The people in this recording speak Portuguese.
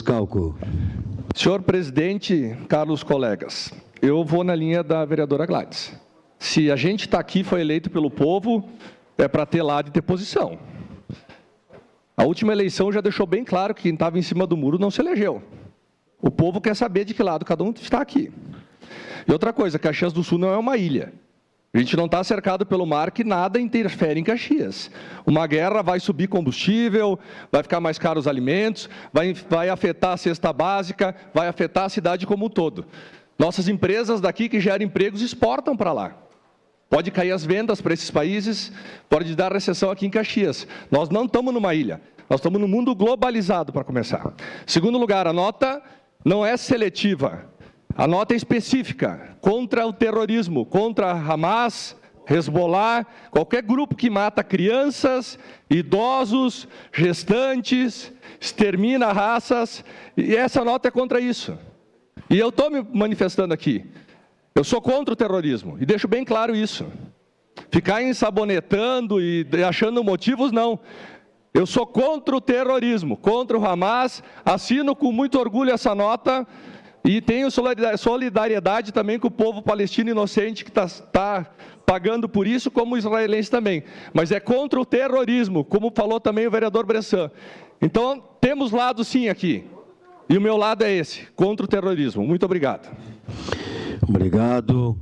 Scalco. Senhor presidente, caros colegas, eu vou na linha da vereadora Gladys. Se a gente está aqui, foi eleito pelo povo, é para ter lado e ter posição. A última eleição já deixou bem claro que quem estava em cima do muro não se elegeu. O povo quer saber de que lado cada um está aqui. E outra coisa, Caxias do Sul não é uma ilha. A gente não está cercado pelo mar que nada interfere em Caxias. Uma guerra vai subir combustível, vai ficar mais caro os alimentos, vai afetar a cesta básica, vai afetar a cidade como um todo. Nossas empresas daqui que geram empregos exportam para lá. Pode cair as vendas para esses países, pode dar recessão aqui em Caxias. Nós não estamos numa ilha, nós estamos num mundo globalizado para começar. Segundo lugar, a nota não é seletiva. A nota é específica, contra o terrorismo, contra Hamas, Hezbollah, qualquer grupo que mata crianças, idosos, gestantes, extermina raças, e essa nota é contra isso. E eu estou me manifestando aqui. Eu sou contra o terrorismo, e deixo bem claro isso. Ficar ensabonetando e achando motivos, não. Eu sou contra o terrorismo, contra o Hamas, assino com muito orgulho essa nota, e tenho solidariedade também com o povo palestino inocente que está pagando por isso, como o israelense também. Mas é contra o terrorismo, como falou também o vereador Bressan. Então, temos lado sim aqui. E o meu lado é esse, contra o terrorismo. Muito obrigado. Obrigado.